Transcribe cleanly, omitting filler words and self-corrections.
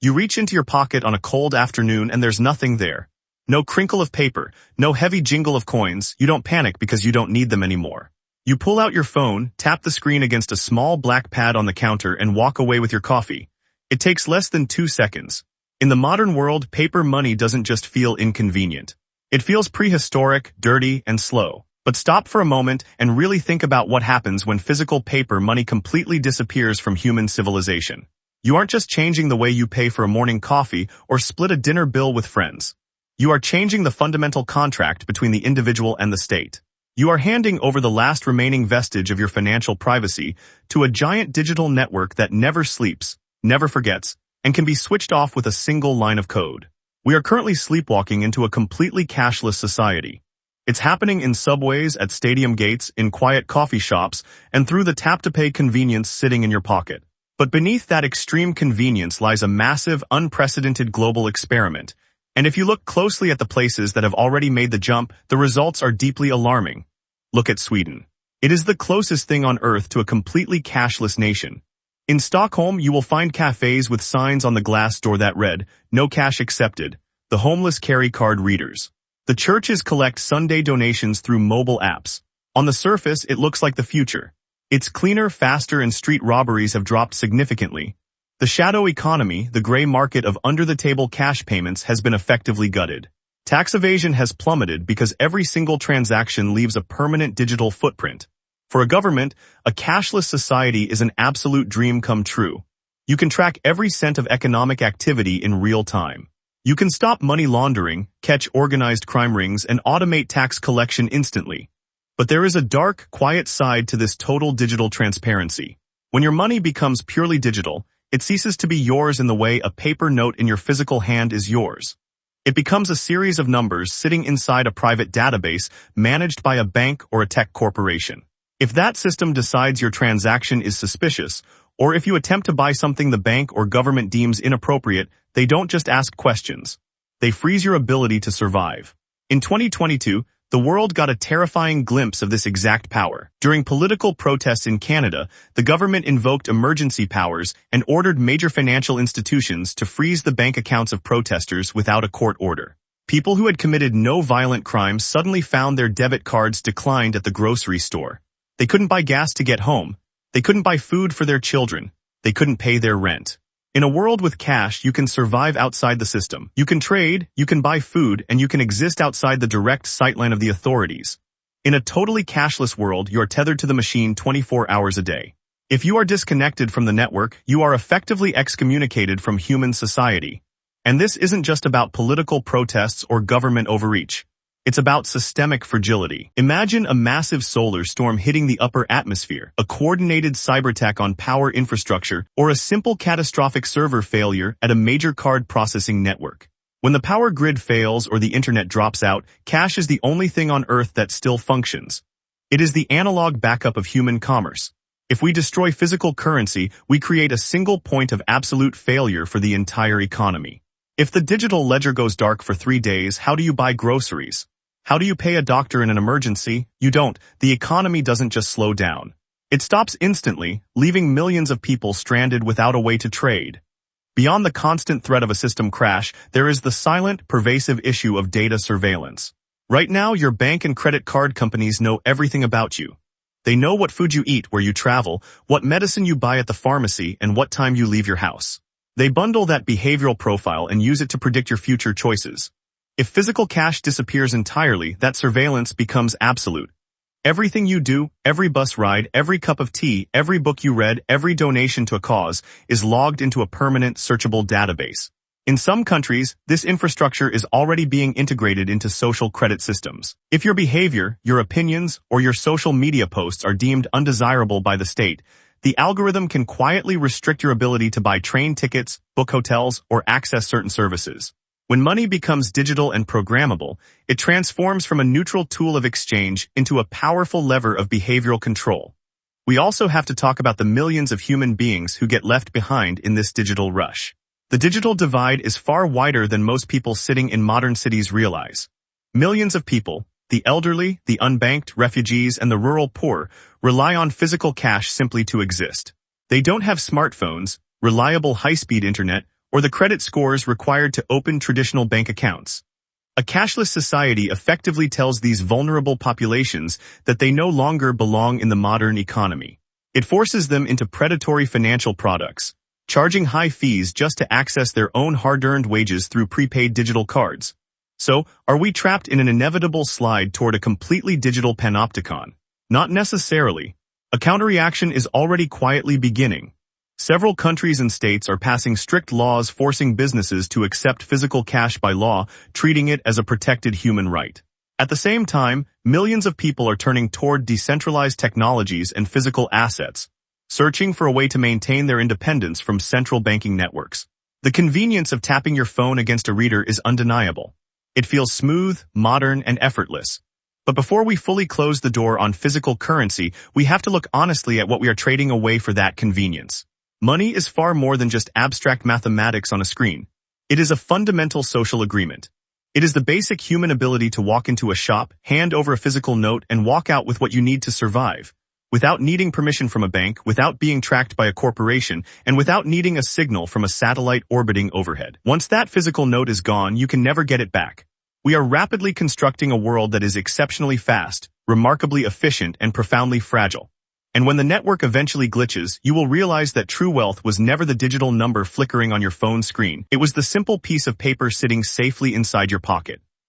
You reach into your pocket on a cold afternoon and there's nothing there. No crinkle of paper, no heavy jingle of coins. You don't panic because you don't need them anymore. You pull out your phone, tap the screen against a small black pad on the counter and walk away with your coffee. It takes less than 2 seconds. In the modern world, paper money doesn't just feel inconvenient. It feels prehistoric, dirty, and slow. But stop for a moment and really think about what happens when physical paper money completely disappears from human civilization. You aren't just changing the way you pay for a morning coffee or split a dinner bill with friends. You are changing the fundamental contract between the individual and the state. You are handing over the last remaining vestige of your financial privacy to a giant digital network that never sleeps, never forgets, and can be switched off with a single line of code. We are currently sleepwalking into a completely cashless society. It's happening in subways, at stadium gates, in quiet coffee shops, and through the tap-to-pay convenience sitting in your pocket. But beneath that extreme convenience lies a massive, unprecedented global experiment. And if you look closely at the places that have already made the jump, the results are deeply alarming. Look at Sweden. It is the closest thing on earth to a completely cashless nation. In Stockholm, you will find cafes with signs on the glass door that read, "No cash accepted." The homeless carry card readers. The churches collect Sunday donations through mobile apps. On the surface, it looks like the future. It's cleaner, faster, and street robberies have dropped significantly. The shadow economy, the gray market of under-the-table cash payments, has been effectively gutted. Tax evasion has plummeted because every single transaction leaves a permanent digital footprint. For a government, a cashless society is an absolute dream come true. You can track every cent of economic activity in real time. You can stop money laundering, catch organized crime rings, and automate tax collection instantly. But there is a dark, quiet side to this total digital transparency. When your money becomes purely digital, it ceases to be yours in the way a paper note in your physical hand is yours. It becomes a series of numbers sitting inside a private database managed by a bank or a tech corporation. If that system decides your transaction is suspicious, or if you attempt to buy something the bank or government deems inappropriate, they don't just ask questions. They freeze your ability to survive. In 2022, the world got a terrifying glimpse of this exact power. During political protests in Canada, the government invoked emergency powers and ordered major financial institutions to freeze the bank accounts of protesters without a court order. People who had committed no violent crimes suddenly found their debit cards declined at the grocery store. They couldn't buy gas to get home. They couldn't buy food for their children. They couldn't pay their rent. In a world with cash, you can survive outside the system. You can trade, you can buy food, and you can exist outside the direct sightline of the authorities. In a totally cashless world, you are tethered to the machine 24 hours a day. If you are disconnected from the network, you are effectively excommunicated from human society. And this isn't just about political protests or government overreach. It's about systemic fragility. Imagine a massive solar storm hitting the upper atmosphere, a coordinated cyberattack on power infrastructure, or a simple catastrophic server failure at a major card processing network. When the power grid fails or the internet drops out, cash is the only thing on Earth that still functions. It is the analog backup of human commerce. If we destroy physical currency, we create a single point of absolute failure for the entire economy. If the digital ledger goes dark for 3 days, how do you buy groceries? How do you pay a doctor in an emergency? You don't. The economy doesn't just slow down. It stops instantly, leaving millions of people stranded without a way to trade. Beyond the constant threat of a system crash, there is the silent, pervasive issue of data surveillance. Right now, your bank and credit card companies know everything about you. They know what food you eat, where you travel, what medicine you buy at the pharmacy, and what time you leave your house. They bundle that behavioral profile and use it to predict your future choices. If physical cash disappears entirely, that surveillance becomes absolute. Everything you do, every bus ride, every cup of tea, every book you read, every donation to a cause, is logged into a permanent, searchable database. In some countries, this infrastructure is already being integrated into social credit systems. If your behavior, your opinions, or your social media posts are deemed undesirable by the state, the algorithm can quietly restrict your ability to buy train tickets, book hotels, or access certain services. When money becomes digital and programmable, it transforms from a neutral tool of exchange into a powerful lever of behavioral control. We also have to talk about the millions of human beings who get left behind in this digital rush. The digital divide is far wider than most people sitting in modern cities realize. Millions of people, the elderly, the unbanked, refugees, and the rural poor, rely on physical cash simply to exist. They don't have smartphones, reliable high-speed internet, or the credit scores required to open traditional bank accounts. A cashless society effectively tells these vulnerable populations that they no longer belong in the modern economy. It forces them into predatory financial products, charging high fees just to access their own hard-earned wages through prepaid digital cards. So, are we trapped in an inevitable slide toward a completely digital panopticon? Not necessarily. A counterreaction is already quietly beginning. Several countries and states are passing strict laws forcing businesses to accept physical cash by law, treating it as a protected human right. At the same time, millions of people are turning toward decentralized technologies and physical assets, searching for a way to maintain their independence from central banking networks. The convenience of tapping your phone against a reader is undeniable. It feels smooth, modern, and effortless. But before we fully close the door on physical currency, we have to look honestly at what we are trading away for that convenience. Money is far more than just abstract mathematics on a screen. It is a fundamental social agreement. It is the basic human ability to walk into a shop, hand over a physical note, and walk out with what you need to survive, without needing permission from a bank, without being tracked by a corporation, and without needing a signal from a satellite orbiting overhead. Once that physical note is gone, you can never get it back. We are rapidly constructing a world that is exceptionally fast, remarkably efficient, and profoundly fragile. And when the network eventually glitches, you will realize that true wealth was never the digital number flickering on your phone screen. It was the simple piece of paper sitting safely inside your pocket.